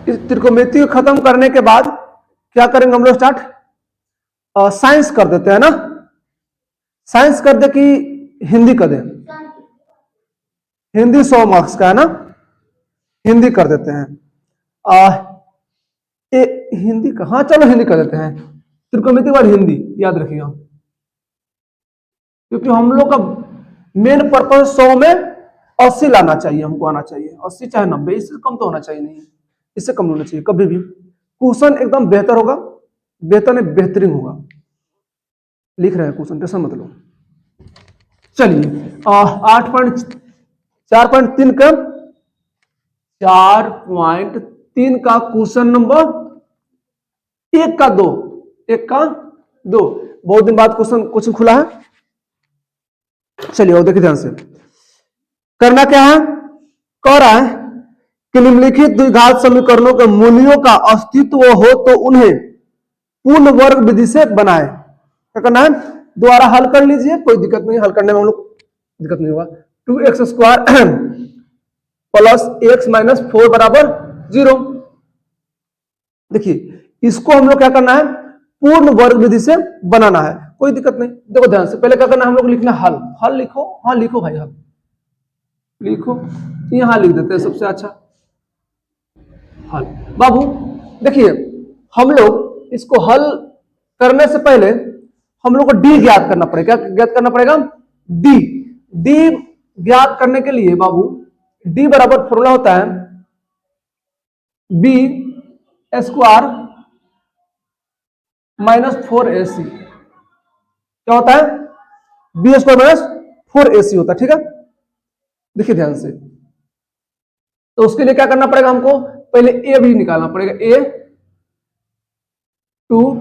इस त्रिकोणमिति को खत्म करने के बाद क्या करेंगे हम लोग स्टार्ट, साइंस कर देते हैं ना, साइंस कर दे कि हिंदी कर दे, हिंदी 100 मार्क्स का है ना, हिंदी कर देते हैं। हिंदी का, हाँ चलो हिंदी कर देते हैं, त्रिकोणमिति वाली हिंदी याद रखिएगा, क्योंकि हम लोग का मेन पर्पस 100 में 80 लाना चाहिए, हमको आना चाहिए 80 चाहे 90, इससे कम तो होना चाहिए नहीं, इससे कम होना चाहिए कभी भी। क्वेश्चन एकदम बेहतर होगा, बेहतर नहीं बेहतरीन होगा, लिख रहे हैं क्वेश्चन, टेंशन मत लो। चलिए 8.4.3 का 4.3 का क्वेश्चन नंबर 1 का 2, 1 का 2, बहुत दिन बाद क्वेश्चन खुला है। चलिए और देखिए ध्यान से, करना क्या है, कह रहा है कि निम्नलिखित द्विघात समीकरणों के मूल्यों का अस्तित्व हो तो उन्हें पूर्ण वर्ग विधि से बनाए। क्या करना है, दोबारा हल कर लीजिए, कोई दिक्कत नहीं, हल करने में हम लोग दिक्कत नहीं होगा। 2x² प्लस x माइनस 4 बराबर 0। देखिए इसको हम लोग क्या करना है, पूर्ण वर्ग विधि से बनाना है, कोई दिक्कत नहीं। देखो ध्यान से, पहले क्या करना है, हम लोग लिखना हल, हल लिखो, हाँ लिखो भाई, हल लिखो, यहां लिख देते हैं सबसे अच्छा हल। बाबू देखिए, हम लोग इसको हल करने से पहले हम लोग को डी ज्ञात करना पड़ेगा। क्या ज्ञात करना पड़ेगा, डी। डी ज्ञात करने के लिए बाबू डी बराबर फॉर्मूला होता है बी स्क्वायर माइनस 4ac। क्या होता है, बी स्क्वायर माइनस 4ac होता है, ठीक है। देखिए ध्यान से, तो उसके लिए क्या करना पड़ेगा, हमको पहले ए भी निकालना पड़ेगा, ए 2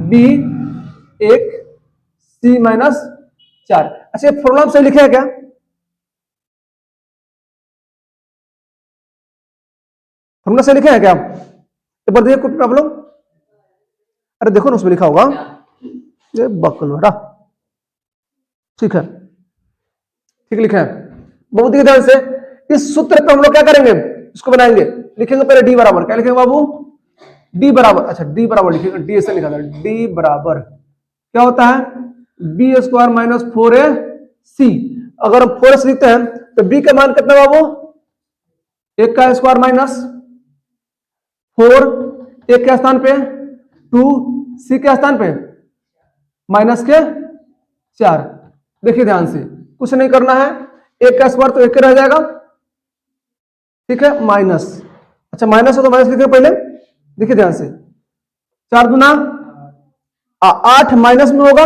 बी 1 सी माइनस 4। अच्छा फॉर्मूला से लिखे है क्या, फॉर्मूला से लिखे है क्या, एक बार देखिए कॉपी पे आप लोग, अरे देखो ना उसमें लिखा होगा, ये बकल बेटा, ठीक है, ठीक लिखा है। बहुत ही ध्यान से इस सूत्र पे हम लोग क्या करेंगे, इसको बनाएंगे, लिखेंगे पहले डी बराबर, क्या लिखेंगे बाबू, डी बराबर, अच्छा डी बराबर लिखेंगे, डी ऐसे लिखा था, डी बराबर क्या होता है, बी स्क्वायर माइनस 4ac। अगर हम 4ac लिखते हैं तो बी का मान कितना बाबू, 1 का स्क्वायर माइनस 4, 1 के स्थान पे 2, सी के स्थान पे माइनस के 4। देखिए ध्यान से, कुछ नहीं करना है, 1 का स्क्वायर तो 1 रह जाएगा, ठीक है, माइनस, अच्छा माइनस हो तो माइनस लिखेंगे पहले, देखिए ध्यान से, 4 गुना 8 माइनस में होगा,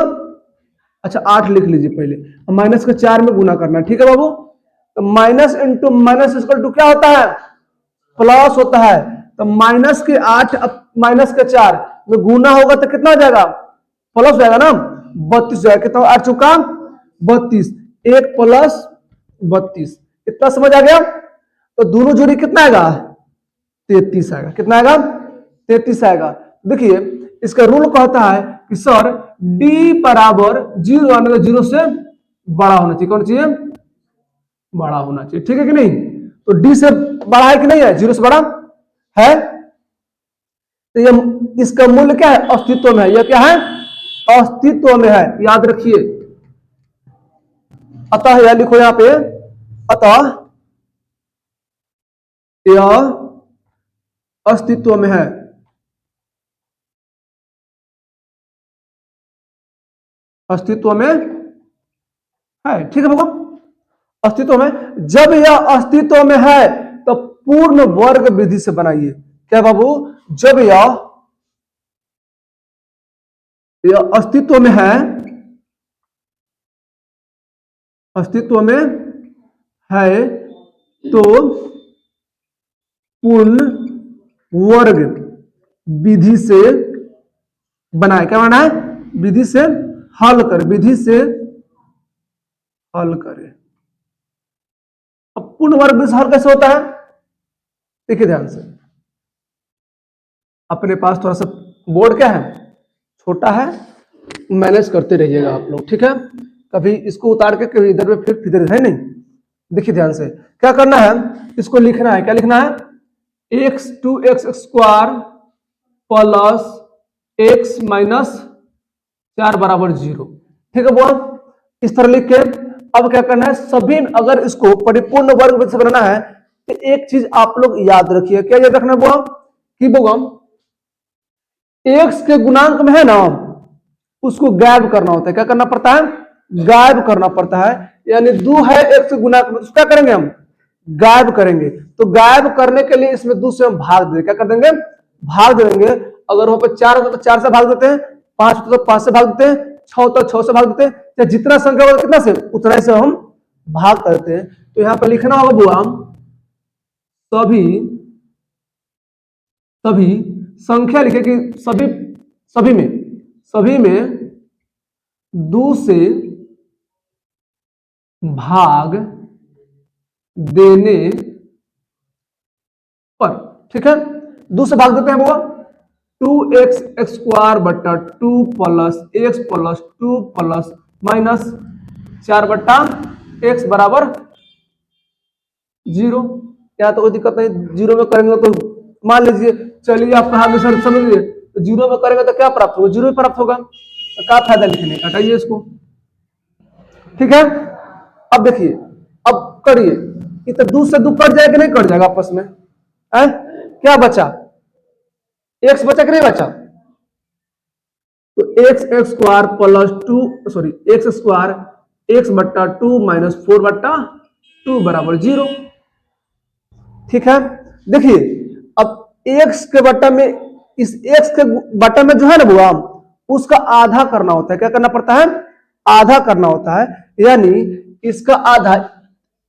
अच्छा 8 लिख लीजिए पहले, माइनस के 4 में गुना करना है, ठीक है बाबू। तो minus into minus equal to क्या होता है, प्लस होता है, तो माइनस के 8 माइनस के 4 में गुना होगा तो कितना हो जाएगा, प्लस हो जाएगा ना, 32 जाएगा, कितना 8 चौका 32, 1 प्लस 32, इतना समझ आ गया। तो दोनों जोड़ी कितना आएगा, 33 आएगा, कितना आएगा, 33 आएगा। देखिए इसका रूल कहता है कि सर डी बराबर 0 आने का 0 से बड़ा होना चाहिए, कौन चाहिए, बड़ा होना चाहिए, ठीक है कि नहीं। तो डी से बड़ा है कि नहीं है, 0 से बड़ा है, तो ये इसका मूल्य क्या है, अस्तित्व में है, यह क्या है, अस्तित्व में है, याद रखिए। अतः यह लिखो यहां पे, अतः यह अस्तित्व में है, अस्तित्व में है, ठीक है बाबा, अस्तित्व में। जब यह अस्तित्व में है तो पूर्ण वर्ग विधि से बनाइए। क्या बाबू, जब यह अस्तित्व में है, अस्तित्व में है तो पूर्ण वर्ग विधि से बनाए। क्या बनाना है, विधि से हल कर, विधि से हल करे। अब पूर्ण वर्ग विधि से हल कैसे होता है, देखिए ध्यान से, अपने पास थोड़ा सा बोर्ड क्या है, छोटा है, मैनेज करते रहिएगा आप लोग, ठीक है। कभी इसको उतार के कभी इधर में फिर इधर है नहीं। देखिए ध्यान से क्या करना है, इसको लिखना है, क्या लिखना है, x 2x square plus x minus 4 बराबर 0। ठीक है बुआ, इस तरह लिख के अब क्या करना है, सभी अगर इसको परिपूर्ण वर्ग से बनाना है तो एक चीज आप लोग याद रखिए, क्या याद रखना है बुआ कि बुआ x के गुणांक में है ना, उसको गायब करना होता है। क्या करना पड़ता है, गायब करना पड़ता है। यानी 2 है x के गुणांक में, क्या करेंगे हम, गायब करेंगे। तो गायब करने के लिए इसमें 2 से हम भाग देंगे। क्या कर देंगे, भाग देंगे। अगर वहां पर 4 होता तो 4 से भाग देते हैं, 5 होता तो 5 से भाग देते हैं, 6 होता तो 6 से भाग देते हैं, या जितना संख्या होगा कितना से उतना से हम भाग करते हैं। तो यहाँ पर लिखना होगा बुआ सभी सभी संख्या लिखे कि सभी में 2 से भाग देने पर, ठीक है 2 से भाग देते हैं बुआ, 2x स्क्वायर बट्टा 2 plus x plus 2 plus minus 4 बट्टा x बराबर 0। क्या तो कोई दिक्कत नहीं, 0 में करेंगे तो मान लीजिए, चलिए आप कहा सर समझ लीजिए, तो 0 में करेंगे तो क्या प्राप्त होगा, 0 ही प्राप्त होगा। तो क्या फायदा लिखने का, हटाइए इसको। ठीक है, अब देखिए, अब करिए, इतना 2 से 2 कट जाएगा, नहीं कट जाएगा आपस में, है क्या बचा, x बचा कि नहीं बचा, तो x square plus 2 sorry x square x बट्टा 2 माइनस 4 बट्टा 2 बराबर 0। ठीक है, देखिए अब x के बट्टा में, इस x के बट्टा में जो है ना बुआ, उसका आधा करना होता है। क्या करना पड़ता है, आधा करना होता है। यानी इसका आधा,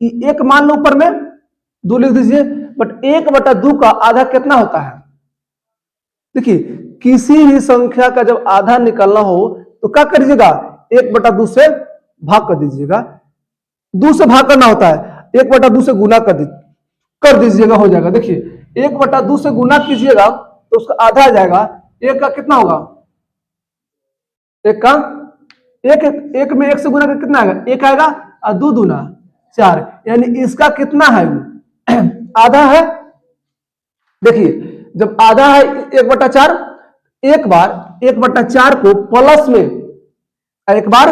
एक मान लो ऊपर में 2 लिख दीजिए, बट 1/2 का आधा कितना होता है। देखिए किसी भी संख्या का जब आधा निकलना हो तो क्या करिएगा, 1/2 से भाग कर दीजिएगा। 2 से भाग करना होता है, 1/2 से गुना कर दीजिएगा, हो जाएगा। देखिए 1/2 से गुना कीजिएगा तो उसका आधा आ जाएगा। एक का कितना होगा, एक का एक में 1 से गुना कर कितना आएगा, 1 आएगा, और 2 दूना 4, यानी इसका कितना है, आधा है। देखिए जब आधा है 1/4, एक बार 1/4 को प्लस में, एक बार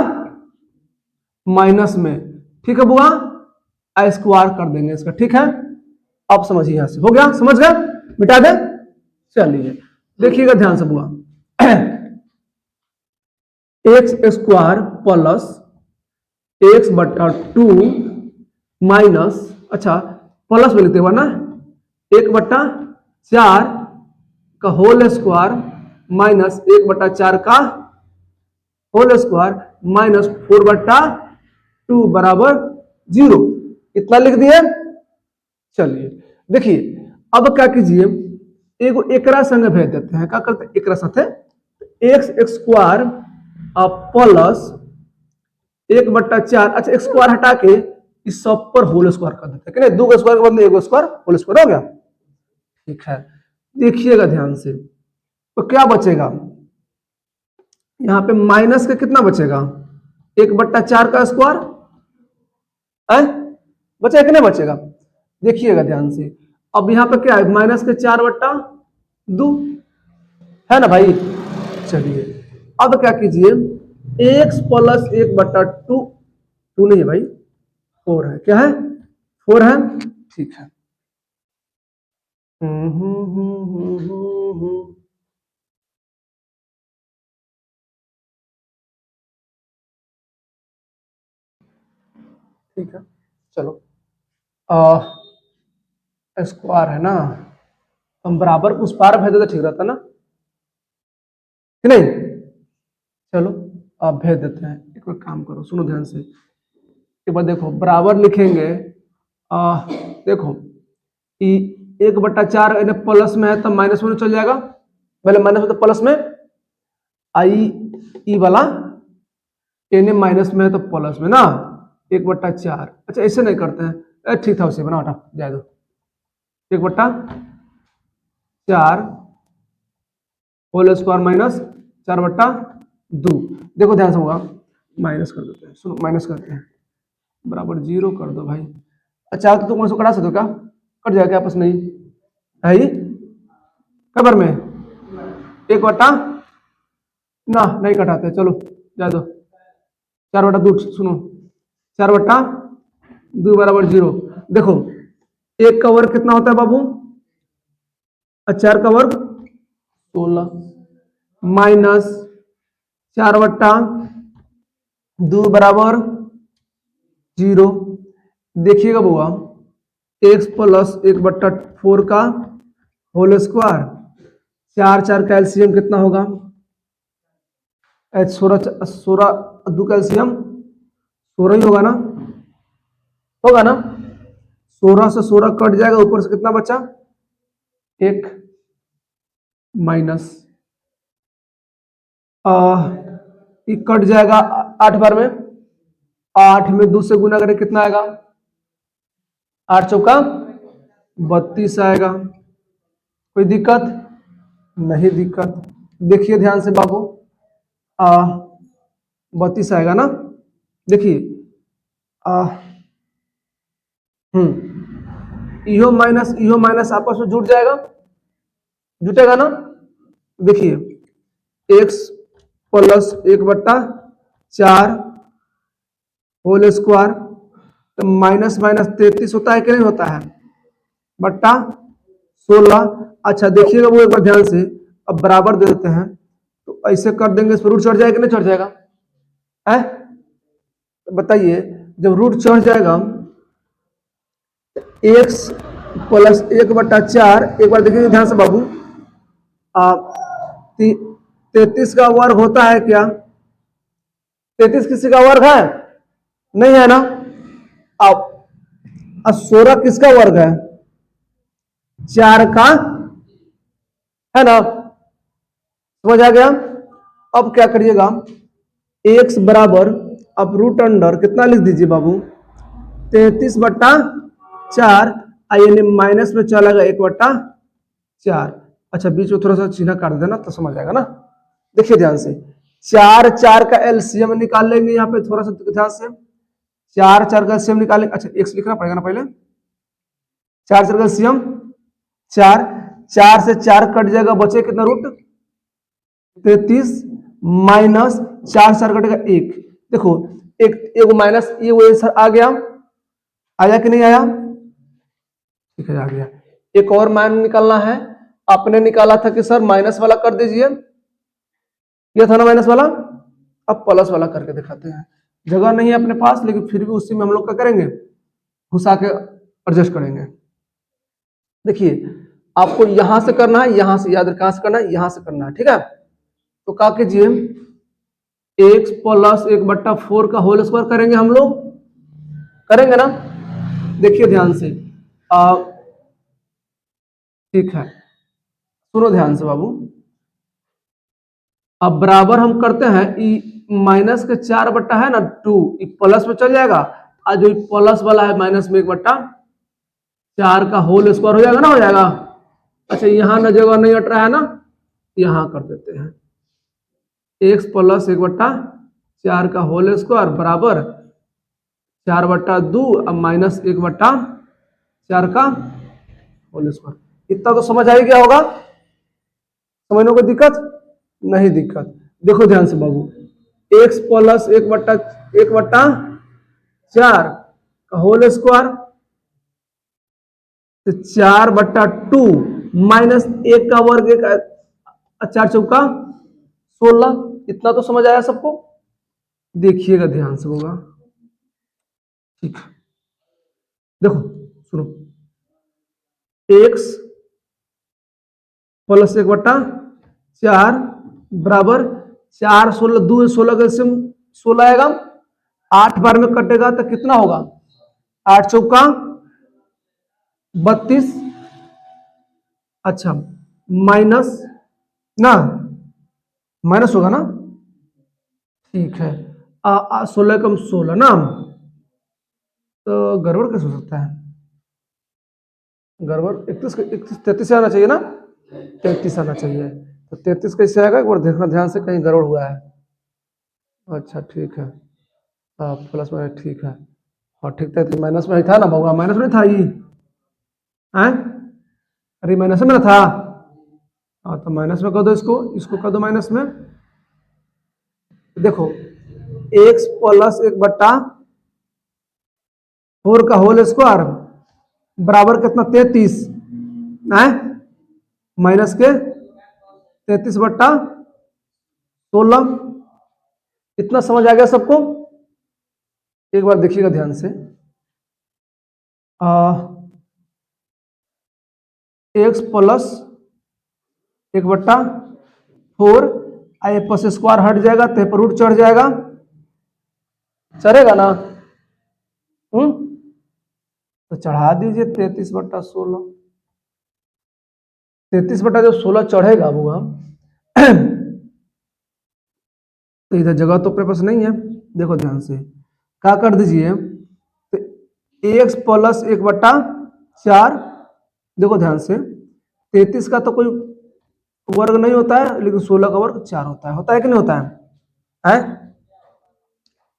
माइनस में। ठीक है बुआ, स्क्वायर कर देंगे इसका। ठीक है, अब समझिए, यहां से हो गया, समझ गए, मिटा दे। चलिए देखिएगा ध्यान से बुआ, x square plus x/2 minus, अच्छा प्लस में लिखते हुआ ना, 1/4 का होल स्क्वायर माइनस 1/4 का होल स्क्वायर माइनस 4/2 बराबर 0। इतना लिख दिए। चलिए देखिए, अब क्या कीजिए, एगो एकरा संग भेज देते हैं। क्या करते हैं, एकरा साथे x स्क्वायर प्लस 1/4, अच्छा स्क्वायर हटा के इस सब पर होल स्क्वायर कर देते हैं, कि नहीं, 2 स्क्वायर के बदले 1 स्क्वायर होल स्क्वायर हो गया। ठीक है, देखिएगा ध्यान से, तो क्या बचेगा, यहां पे माइनस का कितना बचेगा, 1/4 का स्क्वायर बचेगा कि नहीं बचेगा, देखिएगा ध्यान से। अब यहां पे क्या है, माइनस के 4/2 है ना भाई। चलिए अब क्या कीजिए, x प्लस 1/2, 2 नहीं है भाई, 4 है, क्या है, 4 है। ठीक है, ठीक है, चलो स्क्वायर है ना, हम बराबर उस पार भेज देते ठीक रहता ना, कि नहीं। चलो आप भेज देते हैं, एक बार काम करो, सुनो ध्यान से, एक बार देखो, बराबर लिखेंगे, देखो 1/4 प्लस में है तो माइनस में चल जाएगा, पहले माइनस में तो प्लस में, आई ई वाला एन माइनस में है तो प्लस में ना, 1/4। अच्छा ऐसे नहीं करते हैं, ठीक था, उसे बना हटा जाए दो, 1/4 होल स्क्वायर माइनस 4/2। देखो ध्यान से होगा, माइनस कर देते हैं, सुनो माइनस करते हैं, बराबर 0 कर दो भाई। अच्छा तो तुम उसको कटा सकते हो क्या, कट जाएगा आपस में ही, है ही खबर में 1 बटा ना नहीं कटाते, चलो जा दो 4/2 सुनो 4/2 बराबर 0। देखो 1 का वर्ग कितना होता है बाबू, 4 का वर्ग 16 माइनस 4/2 बराबर 0। देखिएगा बुआ x प्लस 1/4 का होल स्क्वायर, 4 का एलसीएम कितना होगा, 16 कैल्शियम 16 ही होगा ना, होगा ना, 16 से 16 कट जाएगा, ऊपर से कितना बचा 1 माइनस ये कट जाएगा 8 बार में, 8 में 2 से गुना करें कितना आएगा, 8 चौका 32 आएगा। कोई दिक्कत नहीं, दिक्कत देखिए ध्यान से बाबू, 32 आएगा ना, देखिए इहो माइनस आपस में जुट जाएगा, जुटेगा ना। देखिए x प्लस 1/4 होल स्क्वायर, तो माइनस माइनस 33 होता है कि नहीं होता है, बट्टा 16। अच्छा देखिएगा वो एक बार ध्यान से, अब बराबर दे देते हैं तो ऐसे कर देंगे, इस पर रूट चढ़ जाएगा कि नहीं चढ़ जाएगा, है बताइए। जब रूट चढ़ जाएगा x प्लस 1/4, एक बार देखिए ध्यान से बाबू, 33 का वर्ग होता है क्या, 33 किसी का वर्ग है नहीं है ना, अब 16 किसका वर्ग है, 4 का है ना, समझ आ गया। अब क्या करिएगा, x बराबर अब रूट अंडर कितना लिख दीजिए बाबू, 33/4, यानी माइनस में चला गया 1/4। अच्छा बीच में थोड़ा सा चिन्ह काट देना तो समझ आएगा ना। देखिए ध्यान से, 4 का एलसीएम निकाल लेंगे, यहाँ पे थोड़ा सा ध्यान से, 4 का एलसीएम निकालेंगे। अच्छा x लिखना पड़ेगा ना पहले, 4 का एलसीएम 4, 4 से 4 कट जाएगा, बचे कितना रूट 33 माइनस 4 कटेगा 1। देखो एक माइनस ये आ गया, आया कि नहीं आया, ठीक है आ गया। एक और मान निकालना है, आपने निकाला था कि सर माइनस वाला कर दीजिए, यह था ना माइनस वाला, अब प्लस वाला करके दिखाते हैं। जगह नहीं है अपने पास, लेकिन फिर भी उसी में हम लोग क्या करेंगे, घुसा के एडजस्ट करेंगे। देखिए आपको यहां से करना है, यहां से याद रखना, कहां से करना है, यहां से करना है, ठीक है। तो क्या कीजिए, x प्लस 1/4 का होल स्क्वायर करेंगे हम लोग, करेंगे ना। देखिए ध्यान से, ठीक है सुनो ध्यान से बाबू, अब बराबर हम करते हैं, माइनस के 4 बट्टा है ना 2, प्लस में चल जाएगा, और जो प्लस वाला है माइनस में 1/4 का होल स्क्वायर हो जाएगा ना, हो जाएगा। अच्छा यहाँ ना जगह नहीं हट रहा है ना, यहाँ कर देते हैं, x प्लस 1/4 का होल स्क्वायर बराबर 4/2 अब माइनस 1/4 का होल स्क्वायर। इतना तो समझ आ ही गया होगा, समझने को दिक्कत नहीं, दिक्कत देखो ध्यान से बाबू, x प्लस 1/4 का होल स्क्वायर, 4/2 माइनस 1 का वर्ग, 4 चौका 16। इतना तो समझ आया सबको, देखिएगा ध्यान से होगा, ठीक है। देखो सुनो, x प्लस 1/4 बराबर 4 16 2 16 का 16 आएगा, 8 बार में कटेगा तो कितना होगा, 8 चौका 32। अच्छा माइनस ना, माइनस होगा ना, ठीक है। 16 कम 16 ना, तो गड़बड़ कैसे हो सकता है, गड़बड़ 31 33 आना चाहिए ना, 33 आना चाहिए, तो 33 कैसे आएगा, एक बार देखना ध्यान से, कहीं गड़बड़ हुआ है। अच्छा ठीक है, प्लस में ठीक है, और ठीक था, तो माइनस में ही था ना भगवान, माइनस में था ये, हैं अरे माइनस में ना था। हाँ तो माइनस में कर दो, इसको इसको कर दो माइनस में। देखो एक्स प्लस 1/4 का होल स्क्वायर बराबर कितना 33 है, माइनस के 33/16। इतना समझ आ गया सबको? एक बार देखिएगा ध्यान से। एक्स प्लस 1/4 आई प्लस स्क्वायर हट जाएगा तो पर रूट चढ़ जाएगा, चढ़ेगा ना? तो चढ़ा दीजिए 33/16। 33 जब 16 चढ़ेगा वो तो इधर जगह तो अपने पास नहीं है। देखो ध्यान से क्या कर दीजिए, तो एक्स प्लस 1/4। देखो ध्यान से 33 का तो कोई वर्ग नहीं होता है, लेकिन 16 का वर्ग 4 होता है कि नहीं होता है?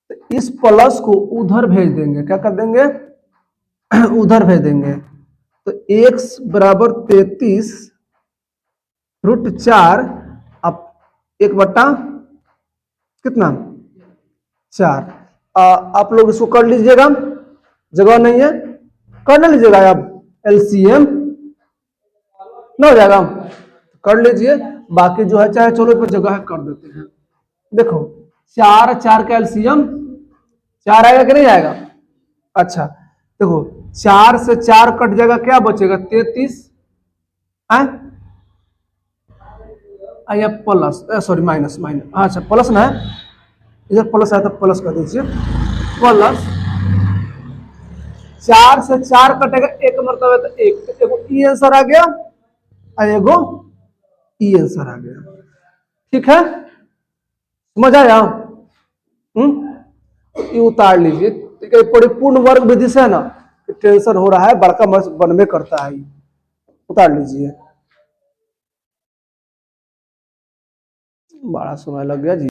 तो इस प्लस को उधर भेज देंगे, क्या कर देंगे उधर भेज देंगे। तो x बराबर 33√4 अब 1 बट्टा कितना 4। आप लोग इसको कर लीजिएगा, जगह नहीं है कर ना लीजिएगा अब एलसीएम ना हो जाएगा, कर लीजिए। बाकी जो है चाहे चलो इस पर जगह है कर देते हैं। देखो 4 का एलसीएम 4 आएगा कि नहीं आएगा? अच्छा देखो 4 से 4 कट जाएगा, क्या बचेगा 33 या प्लस, सॉरी माइनस माइनस, अच्छा प्लस ना है, इधर प्लस आया तो प्लस कर दीजिए। प्लस 4 से 4 कटेगा एक मरतबा तो एक, एगो ई आंसर आ गया और एगो ई आंसर आ गया। ठीक है, समझ आया? ये उतार लीजिए। ठीक है, परिपूर्ण वर्ग विधि से है ना टेंशन हो रहा है, बड़का मर्स बनवे करता है, उतार लीजिए। बड़ा समय लग गया जी।